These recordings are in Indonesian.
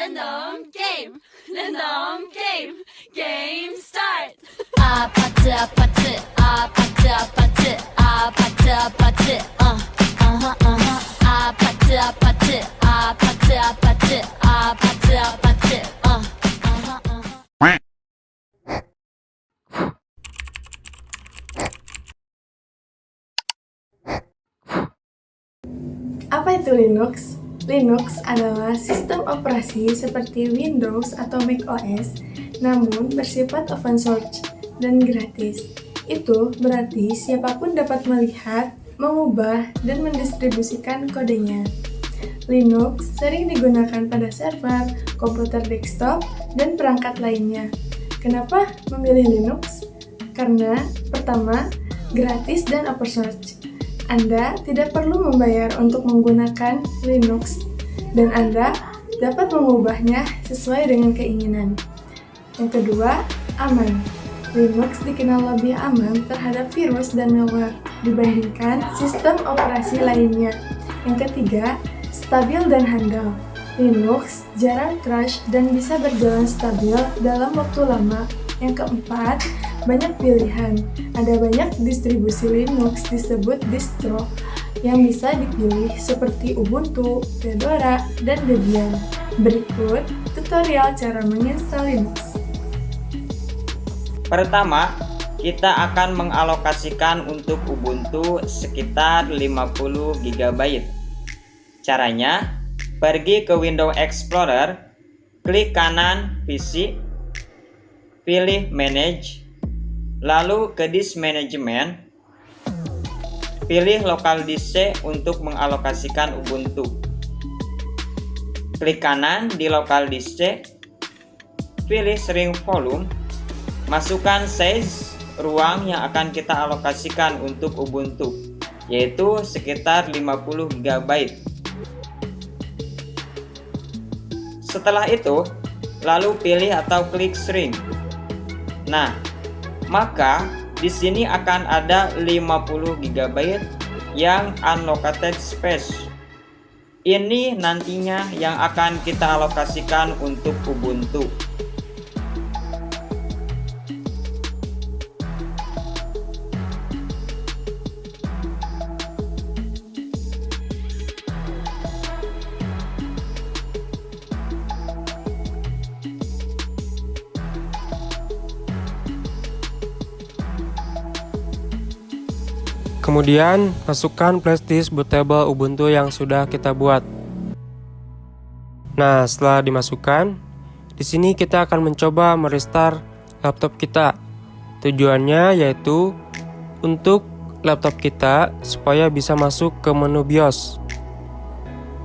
랜덤 게임, 랜덤 게임, 게임 스타트. 아파트 아파트 아파트 아파트 아파트 아파트 아파트 아파트 아파트 아파트 아파트 아파트 Apa itu Linux? Linux adalah sistem operasi seperti Windows atau macOS, namun bersifat open source dan gratis. Itu berarti siapapun dapat melihat, mengubah, dan mendistribusikan kodenya. Linux sering digunakan pada server, komputer desktop, dan perangkat lainnya. Kenapa memilih Linux? Karena pertama, gratis dan open source. Anda tidak perlu membayar untuk menggunakan Linux, dan Anda dapat mengubahnya sesuai dengan keinginan. Yang kedua, aman. Linux dikenal lebih aman terhadap virus dan malware dibandingkan sistem operasi lainnya. Yang ketiga, stabil dan handal. Linux jarang crash dan bisa berjalan stabil dalam waktu lama. Yang keempat, banyak pilihan. Ada banyak distribusi Linux disebut distro yang bisa dipilih seperti Ubuntu, Fedora, dan Debian. Berikut tutorial cara menginstal Linux. Pertama, kita akan mengalokasikan untuk Ubuntu sekitar 50 GB. Caranya, pergi ke Windows Explorer, klik kanan PC, pilih Manage, lalu ke Disk Management, pilih Local Disk C untuk mengalokasikan Ubuntu. Klik kanan di Local Disk C, pilih Shrink Volume, masukkan size ruang yang akan kita alokasikan untuk Ubuntu, yaitu sekitar 50 GB. Setelah itu, lalu pilih atau klik Shrink. Nah, maka di sini akan ada 50 GB yang unallocated space. Ini nantinya yang akan kita alokasikan untuk Ubuntu. Kemudian, masukkan flashdisk bootable Ubuntu yang sudah kita buat. Nah, setelah dimasukkan, di sini kita akan mencoba merestart laptop kita. Tujuannya yaitu untuk laptop kita supaya bisa masuk ke menu BIOS.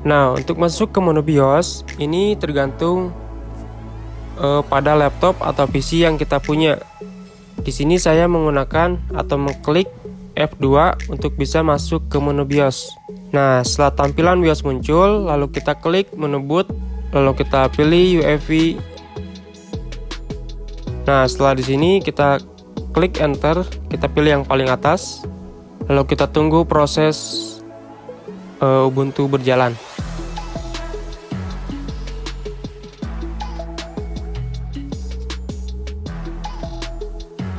Nah, untuk masuk ke menu BIOS, ini tergantung pada laptop atau PC yang kita punya. Di sini saya menggunakan atau mengklik F2 untuk bisa masuk ke menu BIOS. Nah, setelah tampilan BIOS muncul, lalu kita klik menu boot, lalu kita pilih UEFI. Nah, setelah di sini kita klik enter, kita pilih yang paling atas, lalu kita tunggu proses Ubuntu berjalan.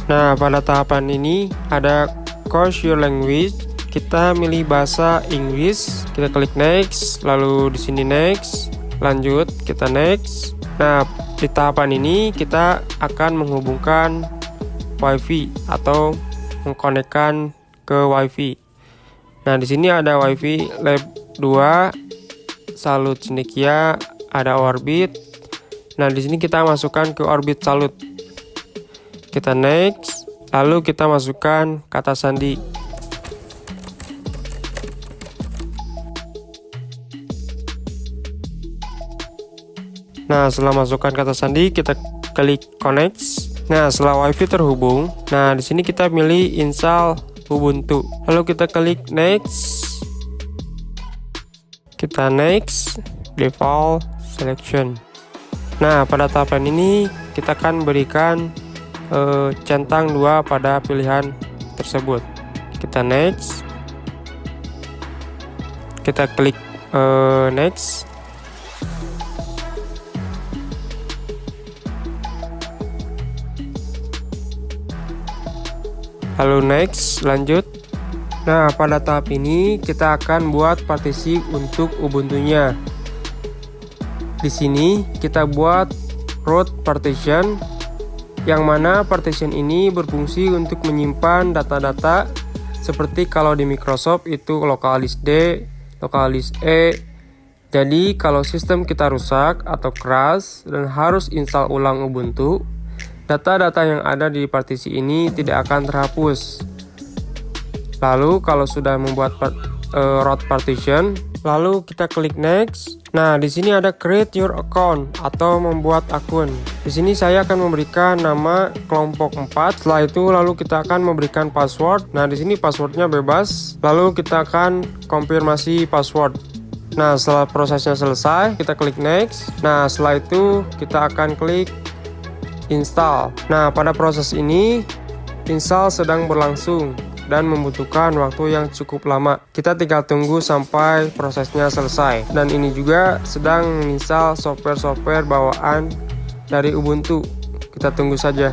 Nah, pada tahapan ini ada Choose your language. Kita milih bahasa Inggris, kita klik next, lalu di sini next, lanjut, kita next. Nah, di tahapan ini kita akan menghubungkan WiFi atau mengkonekkan ke WiFi. Nah, di sini ada WiFi Lab 2, Salut Cendekia, ada Orbit. Nah, di sini kita masukkan ke Orbit Salut. Kita next, lalu kita masukkan kata sandi. Nah, setelah masukkan kata sandi, kita klik connect. Nah, setelah WiFi terhubung, nah di sini kita pilih install Ubuntu. Lalu kita klik next. Kita next, default selection. Nah, pada tahapan ini kita akan berikan centang 2 pada pilihan tersebut. Kita next, kita klik next. Lalu next, lanjut. Nah, pada tahap ini kita akan buat partisi untuk Ubuntu-nya. Di sini kita buat root partition, yang mana partition ini berfungsi untuk menyimpan data-data seperti kalau di Microsoft itu local disk D, local disk E. Jadi kalau sistem kita rusak atau crash dan harus install ulang Ubuntu, data-data yang ada di partisi ini tidak akan terhapus. Lalu kalau sudah membuat root partition, lalu kita klik next. Nah, di sini ada create your account atau membuat akun. Di sini saya akan memberikan nama kelompok 4. Setelah itu lalu kita akan memberikan password. Nah, di sini passwordnya bebas. Lalu kita akan konfirmasi password. Nah, setelah prosesnya selesai, kita klik next. Nah, setelah itu kita akan klik install. Nah, pada proses ini install sedang berlangsung dan membutuhkan waktu yang cukup lama. Kita tinggal tunggu sampai prosesnya selesai. Dan ini juga sedang menginstal software-software bawaan dari Ubuntu. Kita tunggu saja.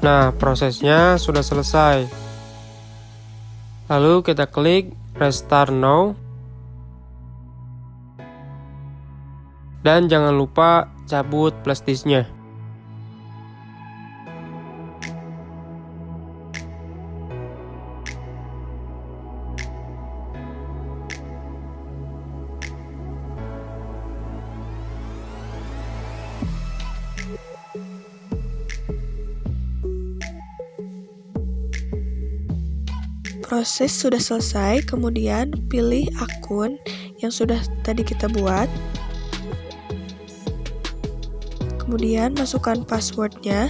Nah, prosesnya sudah selesai. Lalu kita klik Restart Now. Dan jangan lupa cabut flash disknya. Proses sudah selesai, kemudian pilih akun yang sudah tadi kita buat. Kemudian masukkan passwordnya.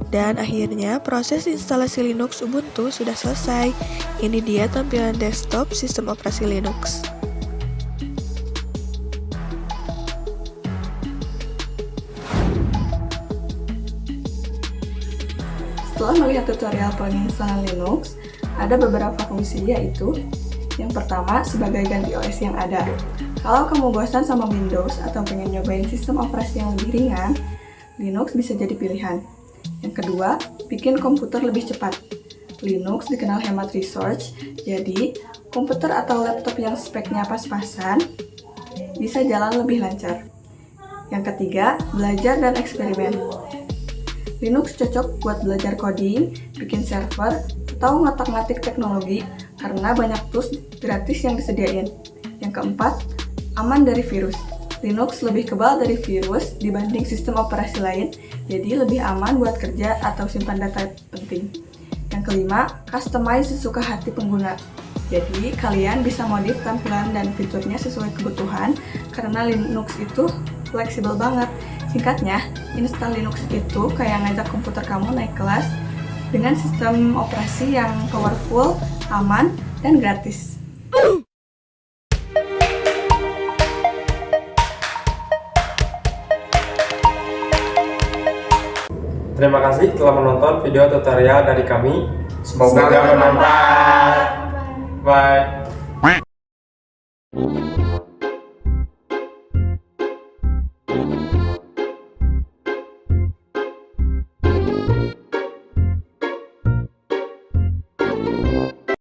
Dan akhirnya proses instalasi Linux Ubuntu sudah selesai. Ini dia tampilan desktop sistem operasi Linux. Setelah melihat tutorial penginstalan Linux, ada beberapa fungsi, yaitu yang pertama sebagai ganti OS yang ada. Kalau kamu bosan sama Windows atau pengen nyobain sistem operasi yang lebih ringan, Linux bisa jadi pilihan. Yang kedua, bikin komputer lebih cepat. Linux dikenal hemat resource, jadi komputer atau laptop yang speknya pas-pasan bisa jalan lebih lancar. Yang ketiga, belajar dan eksperimen. Linux cocok buat belajar coding, bikin server, atau ngotak-ngatik teknologi karena banyak tools gratis yang disediain. Yang keempat, aman dari virus. Linux lebih kebal dari virus dibanding sistem operasi lain, jadi lebih aman buat kerja atau simpan data penting. Yang kelima, customize sesuka hati pengguna. Jadi, kalian bisa modif tampilan dan fiturnya sesuai kebutuhan karena Linux itu fleksibel banget. Singkatnya, install Linux itu kayak ngajak komputer kamu naik kelas dengan sistem operasi yang powerful, aman, dan gratis. Terima kasih telah menonton video tutorial dari kami. Semoga bermanfaat. Bye.